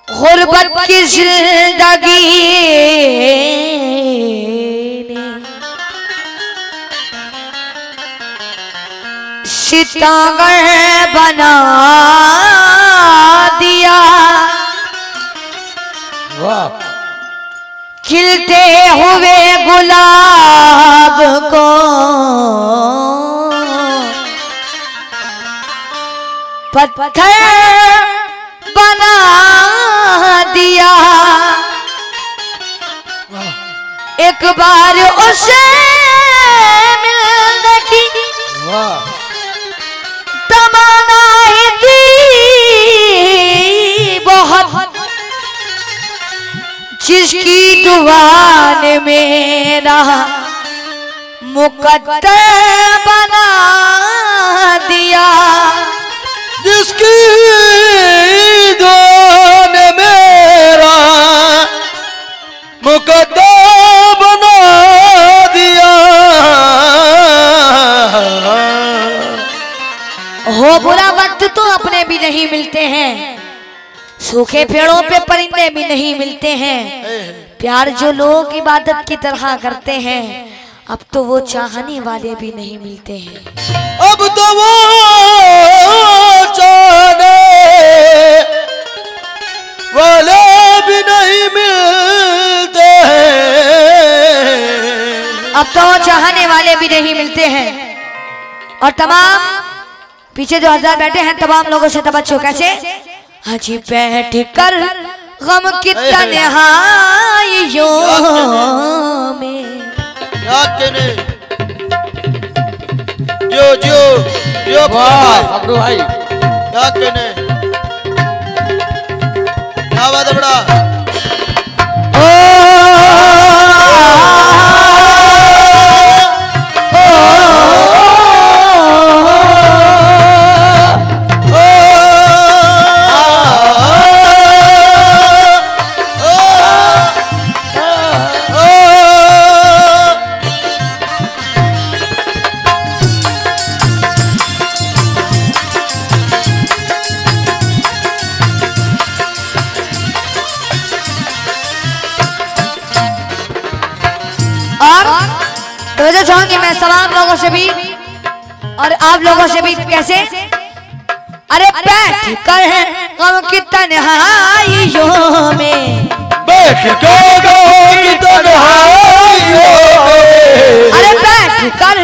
गुर्बत की जिंदगी सितमगर बना दिया। खिलते हुए गुलाब को पत्थर बना दिया। एक बार उसे मिलने की तमन्ना ही थी बहुत, जिसकी दुआ ने मेरा मुकद्दर बना दिया। जिसकी दुआ ने मेरा मुकद्दर बना दिया। हो बुरा वक्त तो अपने भी नहीं मिलते हैं, सूखे पेड़ों पे परिंदे भी नहीं मिलते हैं। प्यार जो लोग इबादत की तरह करते हैं, अब तो वो चाहने वाले भी नहीं मिलते हैं। अब तो वो चाहने वाले भी नहीं मिलते हैं। अब तो वो चाहने वाले भी नहीं मिलते हैं। और तमाम पीछे जो हज़ार बैठे हैं तमाम लोगों से तवज्जो कैसे? हाजी बैठ कर गम की तन्हाइयों में जो भाई क्या कहने क्या बात है बड़ा। तो चाहूंगी मैं तमाम लोगों से भी और आप लोगों से भी कैसे? अरे बैठ कर गम की तन्हाइयों में, बैठ कर गम की तन्हाइयों में, अरे बैठ कर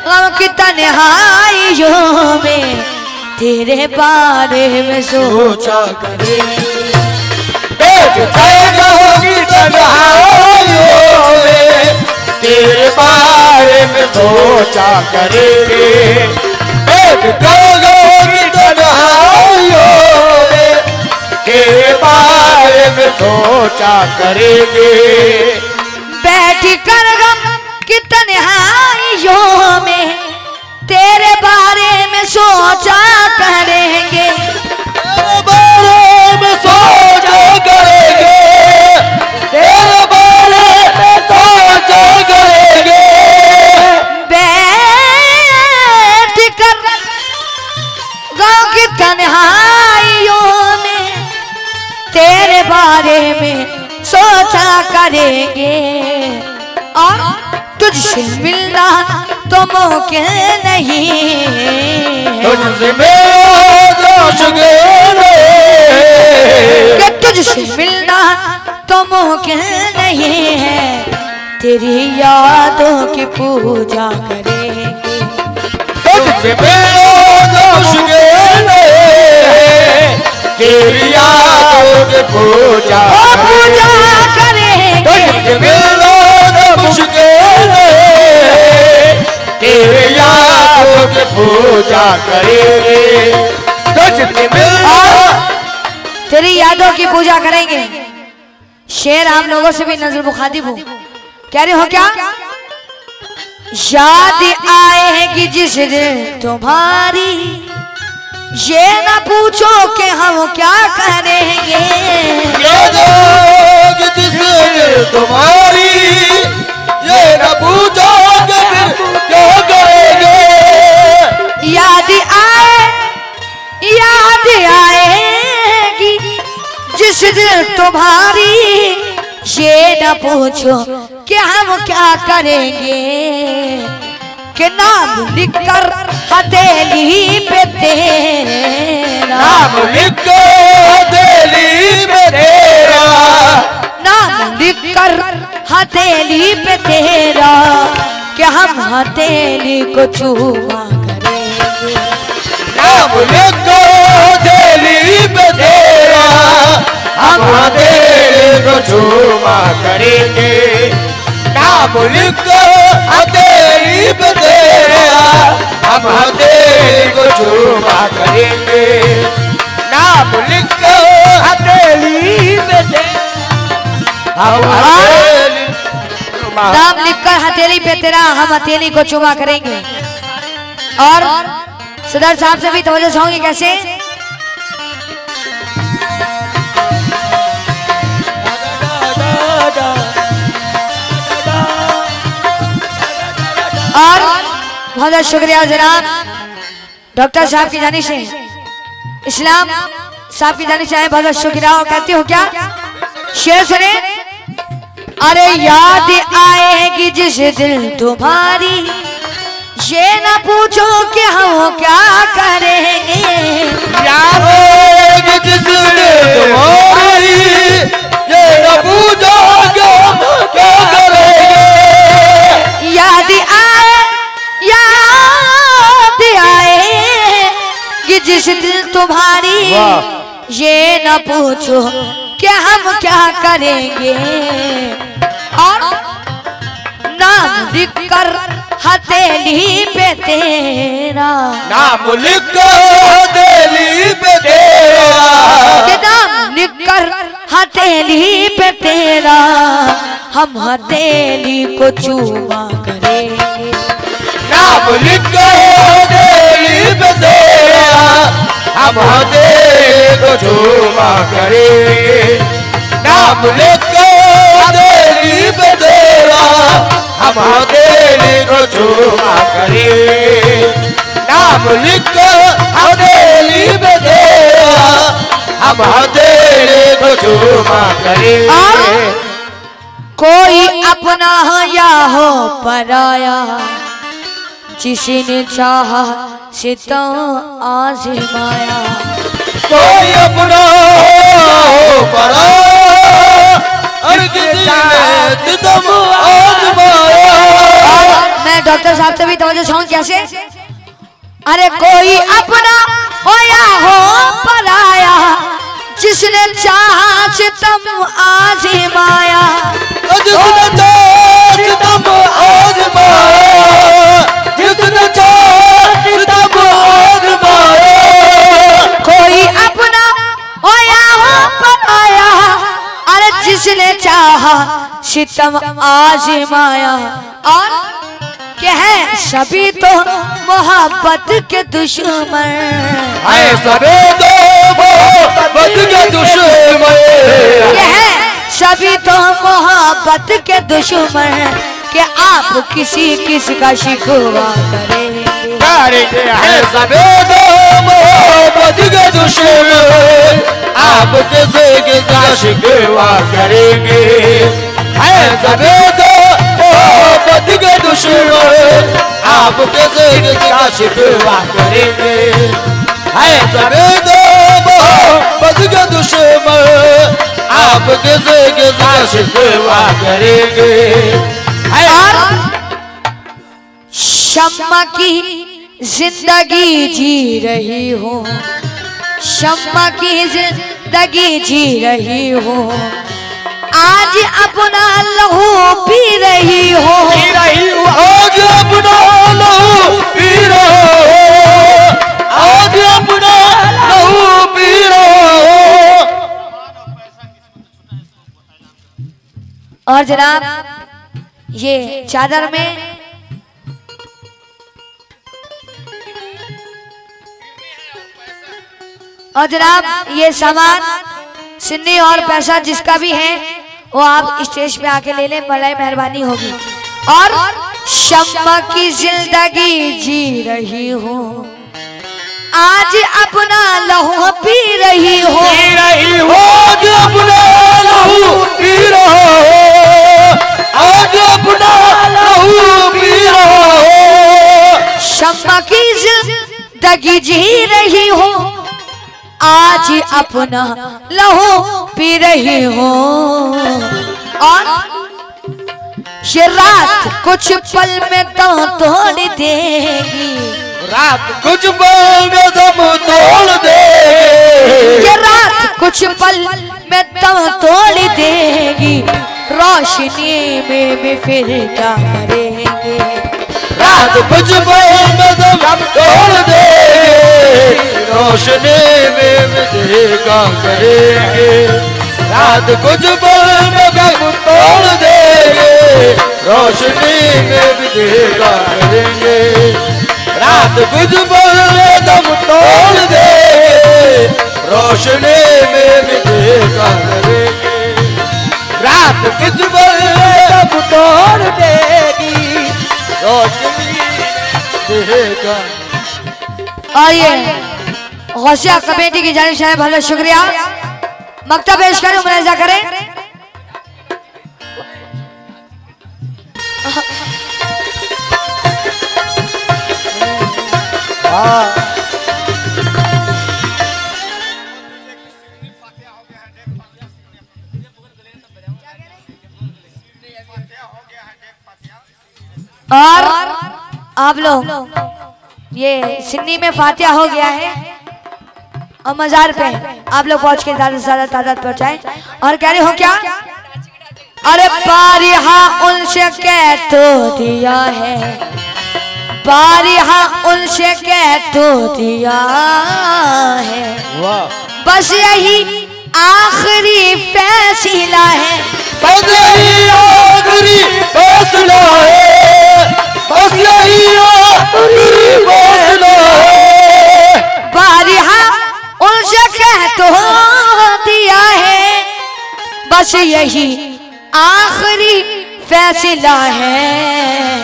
गम की तन्हाइयों में तेरे बारे में सोचा करे। बैठ कर गम की तन्हाइयों में तेरे बारे में सोचा करेंगे। बैठ करोगी तन्हाइयों में तेरे बारे में सोचा करेंगे। बैठ कर गम की तन्हाइयों में तेरे बारे में सोचा करेंगे। तेरे बारे में सोचा करेंगे। तेरे बारे में सोचा करेंगे। बैठ कर गाँव की तन्हाइयों में तेरे बारे में सोचा करेंगे। और तुझसे मिलना तो मुमकिन नहीं, तुझसे मिलना मुमकिन कि तुझसे मिलना तो मुमकिन नहीं है। तेरी यादों की पूजा करेंगे। तुझसे मिलना मुमकिन नहीं, तेरी यादों की पूजा करेंगे। तुझसे मिलना मुमकिन नहीं, तेरी यादों की पूजा करेंगे। तुझसे मिलना तेरी यादों की पूजा करेंगे। शेर आप लोगों से भी नजर मुखातिब हूँ, कह रहे हो क्या? याद आएगी जिस दिन तुम्हारी ये न पूछो कि हम क्या करेंगे। ये लोग जिसने तुम्हारी, ये न पूछो कि फिर क्या करेंगे। याद आएगी जिस दिन तुम्हारी, ये न पूछो कि हम क्या करेंगे। कि नाम लिखकर हथेली पे तेरा, नाम लिखो हथेली पे तेरा, नाम लिखकर हथेली पे तेरा, कि हम हथेली को चूमा करेंगे। नाम लिखो हथेली पे तेरा, हम हथेली को चूमा करेंगे। नाम लिखो हथेली पे तेरा, हम हथेली को चूमा करेंगे। नाम लिखो हथेली पे तेरा, हम हथेली नाम लिखकर हथेली पे तेरा, हम हथेली को चूमा करेंगे। और सदर साहब से भी तवज्जो चाहूंगी। कैसे? और बहुत बहुत शुक्रिया जनाब डॉक्टर साहब की जानिब से, इस्लाम साहब की जानिब से बहुत बहुत शुक्रिया। और कहती हूँ क्या शेर सुने। अरे याद आएगी जिस दिल तुम्हारी, ये न पूछो कि हम क्या करेंगे। याद आएगी जिस दिल तुम्हारी, ये न पूछो कि हम क्या करेंगे। याद आए कि जिस दिल तुम्हारी, ये न पूछो कि हम क्या करेंगे। और नाम लिखकर हथेली पे तेरा, नाम लिखो हथेली पे तेरा, कि नाम लिखकर हथेली पे तेरा, हम हथेली को चूमा करेंगे। नाम लिखो हथेली पे तेरा, हम हथेली को चूमा करेंगे। नाम लिखो हथेली पे तेरा, हम हथेली को चूमा करेंगे। नाम लिखो हथेली पे तेरा, हम हथेली को चूमा करेंगे। कोई अपना या हो पराया, जिसने चाहा सितम आजमाया। कोई अपना हो पराया, और किसी ने सितम आजमाया। मैं डॉक्टर साहब से भी तवज्जो चाहूं। कैसे? अरे कोई अपना हो या हो पराया, जिसने चाहा सितम आजमाया। जिसने चाहा सितम आजमाया, जिसने चाहा सितम आजमाया। कोई अपना हो या हो पराया, अरे जिसने चाहा सितम आजमाया। और क्या है सभी तो मोहब्बत के दुश्मन, है सभी तो मोहब्बत के दुश्मन। क्या है सभी तो मोहब्बत के दुश्मन, कि आप किस का शिकवा करेंगे। है सभी तो मोहब्बत के दुश्मन, आप किसी का शिकवा करेंगे। है सभी तो मोहब्बत के दुश्मन, आप किसी का शिकवा करेंगे। है सभी तो मोहब्बत के दुश्मन, आप किसी का शिकवा करेंगे। और शम्मा की जिंदगी जी रही हो, शम्मा की जिंदगी जी रही हो, आज अपना लहू पी रही हो। आज अपना लहू पी रही हो, आज अपना लहू पी रही हो। और जनाब ये चादर में और जनाब ये सामान सिन्नी और पैसा जिसका भी है वो आप स्टेज पे आके ले लें, बड़ी मेहरबानी होगी। और शम्मा की जिंदगी जी रही हूँ, आज अपना लहू पी रही हो, आज अपना लहू पी रहा हो, आज अपना लहू पी रहा हो। शम्मा की जिंदगी जी रही हो, आज अपना लहू पी रही हो। और ये रात कुछ पल में दम तोड़ देगी, रात कुछ पल में दम तोड़ देगी, ये रात कुछ पल में दम तोड़ देगी, रोशनी में भी फिर क्या करेंगे। रात कुछ पल में दम तोड़ देगी, रोशनी में भी क्या करेंगे। रात कुछ पल में दम तोड़ देगी, रोशनी में भी क्या करेंगे। रात कुछ पल में दम तोड़ देगी, रोशनी में भी क्या करेंगे। रात कुछ पल में दम तोड़ देगी, रोशनी में देगा। और ये गौसिया कमेटी की जानिब से बहुत शुक्रिया। मक्ता पेश करें, मुलाहिजा करें। और आप लोग ये सिन्नी में फातिहा हो गया है और मजार पे आप लोग पहुंच के ज्यादा से ज्यादा तादाद पहुंचाए। और कह रहे हो क्या? अरे बारिहा उनसे कह तो दिया है, बारिहा उनसे कह तो दिया है, बस यही आखिरी फैसला है, बस यही आखिरी फैसला है, बस यही आखिरी फैसला है। बारिहा उनसे कह तो दिया है, बस यही आखिरी फैसला है।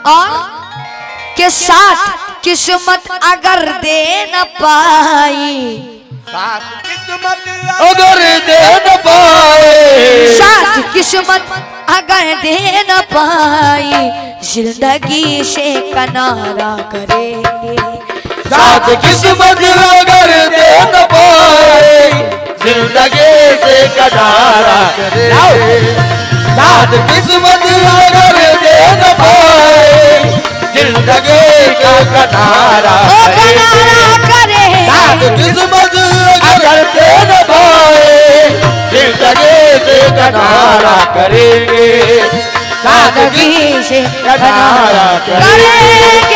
और के साथ किस्मत अगर दे न पाई, साथ किस्मत अगर दे न पाए, साथ किस्मत अगर दे न पाई, जिंदगी से किनारा करेंगे। साथ किस्मत अगर दे न पाए, जिंदगी से किनारा करेंगे। साथ किस्मत अगर दे न पाए, जिंदगी का किनारा करे। साथ किस्मत अगर दे न पाए, जिंदगी से किनारा करेंगे। साथ जिंदगी से किनारा करेंगे।